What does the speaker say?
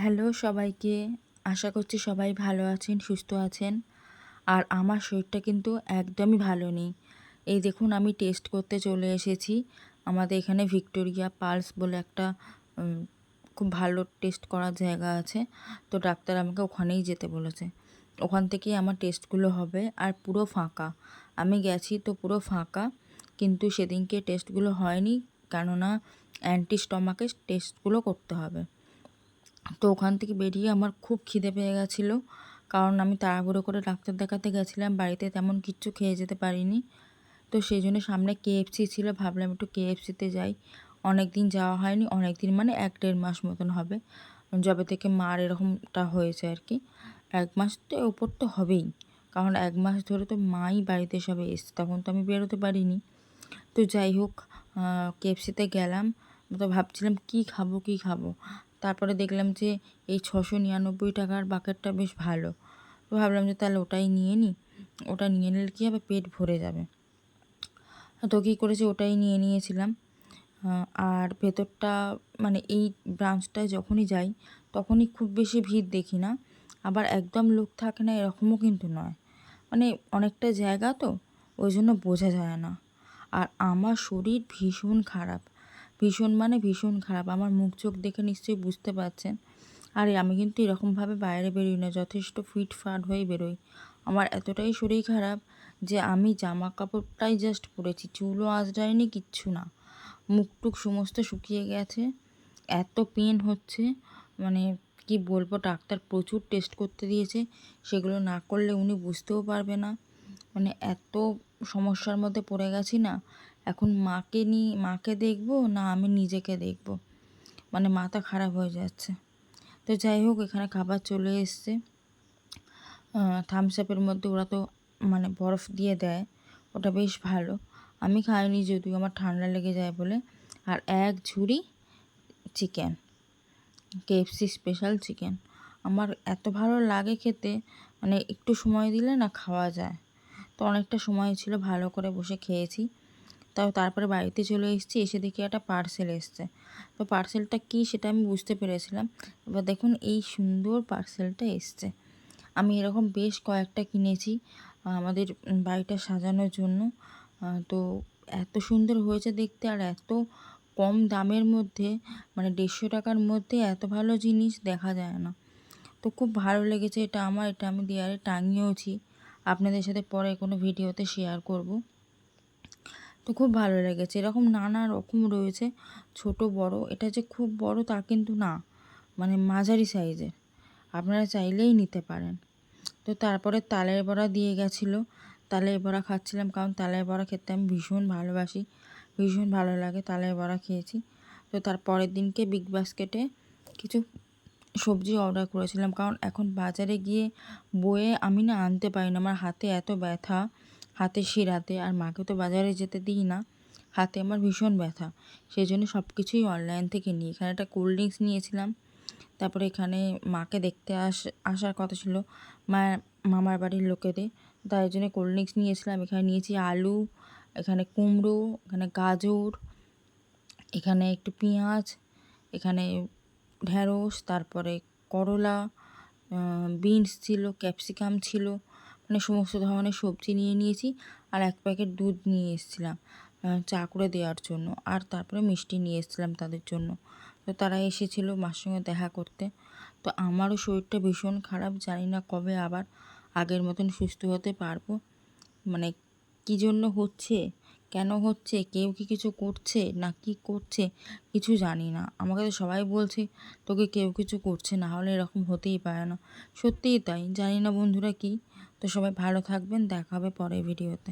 Hello সবাইকে, আশা করছি সবাই ভালো আছেন, সুস্থ আছেন। আর আমার শরীরটা কিন্তু একদমই ভালো নেই। এই দেখুন আমি টেস্ট করতে চলে এসেছি। আমাদের এখানে ভিক্টোরিয়া পালস বলে একটা খুব ভালো টেস্ট করার জায়গা আছে। তো ডাক্তার আমাকে ওখানেই যেতে বলেছে। ওখান থেকেই আমার টেস্টগুলো হবে আর পুরো ফাঁকা। আমি গেছি তো পুরো ফাঁকা, কিন্তু সেদিনকে টেস্টগুলো হয়নি, কেননা অ্যান্টি স্টমাকের টেস্টগুলো করতে হবে। তো ওখান থেকে বেরিয়ে আমার খুব খিদে পেয়ে গেছিলো, কারণ আমি তাড়াহুড়ো করে ডাক্তার দেখাতে গেছিলাম, বাড়িতে তেমন কিচ্ছু খেয়ে যেতে পারিনি। তো সেই জন্য সামনে কেএফসি ছিল, ভাবলাম একটু কেএফসিতে যাই। অনেক দিন যাওয়া হয়নি, অনেক দিন মানে 1-1.5 মাস মতন হবে, যবে থেকে মার এরকমটা হয়েছে আর কি। 1 মাস তো ওপর তো হবেই, কারণ 1 মাস ধরে তো মাই বাড়িতে সবে এসছে, তখন তো আমি বেরোতে পারিনি। তো যাই হোক, কেএফসিতে গেলাম। তো ভাবছিলাম কী খাবো। তারপরে দেখলাম যে এই 699 টাকার বাকেটটা বেশ ভালো। তো ভাবলাম যে তাহলে ওটাই নিয়ে নিই। ওটা নিয়ে নিলে কী হবে, পেট ভরে যাবে। তো কী করেছি, ওটাই নিয়ে নিয়েছিলাম। আর ভেতরটা মানে এই ব্রাঞ্চটায় যখনই যাই তখনই খুব বেশি ভিড় দেখি না, আবার একদম লোক থাকে না এরকমও কিন্তু নয়। মানে অনেকটা জায়গা তো, ওই জন্য বোঝা যায় না। আর আমার শরীর ভীষণ খারাপ, ভীষণ খারাপ। আমার মুখ চোখ দেখে নিশ্চয়ই বুঝতে পারছেন। আরে আমি কিন্তু এরকমভাবে বাইরে বেরোই না, যথেষ্ট ফিটফাট হয়ে বেরোই। আমার এতটাই শরীর খারাপ যে আমি জামা কাপড়টাই জাস্ট পরেছি, চুলও আঁচড়ায়নি, কিচ্ছু না। মুখ টুক সমস্ত শুকিয়ে গেছে, এত পেন হচ্ছে, মানে কি বলবো। ডাক্তার প্রচুর টেস্ট করতে দিয়েছে, সেগুলো না করলে উনি বুঝতেও পারবে না। মানে এত সমস্যার মধ্যে পড়ে গেছি না, এখন মাকে দেখবো না আমি নিজেকে দেখবো, মানে মাথা খারাপ হয়ে যাচ্ছে। তো যাই হোক, এখানে খাবার চলে এসছে। থামস আপের মধ্যে ওরা তো মানে বরফ দিয়ে দেয়, ওটা বেশ ভালো। আমি খাইনি যদিও, আমার ঠান্ডা লেগে যায় বলে। আর 1 ঝুড়ি চিকেন, কেএফসি স্পেশাল চিকেন। আমার এত ভালো লাগে খেতে, মানে একটু সময় দিলে না খাওয়া যায়। তো অনেকটা সময় ছিল, ভালো করে বসে খেয়েছি। তারপরে বাড়িতে চলে এসেছি, এসে দেখি একটা পার্সেল এসছে। তো পার্সেলটা কী সেটা আমি বুঝতে পেরেছিলাম। এবার দেখুন এই সুন্দর পার্সেলটা এসছে। আমি এরকম বেশ কয়েকটা কিনেছি আমাদের বাড়িটা সাজানোর জন্য। তো এত সুন্দর হয়েছে দেখতে, আর এত কম দামের মধ্যে, মানে 150 টাকার মধ্যে এত ভালো জিনিস দেখা যায় না। তো খুব ভালো লেগেছে এটা আমার, এটা আমি দেয়ালে টাঙিয়েওছি, আপনাদের সাথে পরে কোনো ভিডিওতে শেয়ার করব। তো খুব ভালো লেগেছে, এরকম নানা রকম রয়েছে, ছোট বড়। এটা যে খুব বড় তা কিন্তু না, মানে মাঝারি সাইজের, আপনারা চাইলেই নিতে পারেন। তো তারপরে তালের বড়া দিয়ে গেছিলো, তালের বড়া খাচ্ছিলাম, কারণ তালের বড়া খেতে আমি ভীষণ ভালোবাসি, ভীষণ ভালো লাগে। তালের বড়া খেয়েছি। তো তার পরের দিনকে বিগ বাস্কেটে কিছু সবজি অর্ডার করেছিলাম, কারণ এখন বাজারে গিয়ে বয়ে আমি না আনতে পারি না, আমার হাতে এত ব্যথা, হাতে শিরাতে। আর মাকে তো বাজারে যেতে দিই না, হাতে আমার ভীষণ ব্যথা। সেই জন্য সব কিছুই অনলাইন থেকে নিই। এখানে একটা কোল্ড ড্রিঙ্কস নিয়েছিলাম। তারপরে এখানে মাকে দেখতে আসার কথা ছিল মামার বাড়ির লোকেদের, তাই জন্য কোল্ড ড্রিঙ্কস নিয়েছিলাম। এখানে নিয়েছি আলু, এখানে কুমড়ো, এখানে গাজর, এখানে একটু পেঁয়াজ, এখানে ঢ্যাঁড়স, তারপরে করলা, বিনস ছিল, ক্যাপসিকাম ছিল, মানে সমস্ত ধরনের সবজি নিয়ে নিয়েছি। আর 1 প্যাকেট দুধ নিয়ে এসেছিলাম চা করে দেওয়ার জন্য। আর তারপরে মিষ্টি নিয়ে এসেছিলাম তাদের জন্য। তো তারা এসেছিলো মার সঙ্গে দেখা করতে। তো আমারও শরীরটা ভীষণ খারাপ, জানি না কবে আবার আগের মতন সুস্থ হতে পারবো। মানে কী জন্য হচ্ছে, কেন হচ্ছে, কেউ কি কিছু করছে না কি করছে কিছু জানি না। আমাকে তো সবাই বলছে তোকে কেউ কিছু করছে, না হলে এরকম হতেই পারে না। সত্যিই তাই, জানি না বন্ধুরা কি। তো সবাই ভালো থাকবেন, দেখা হবে পরের ভিডিওতে।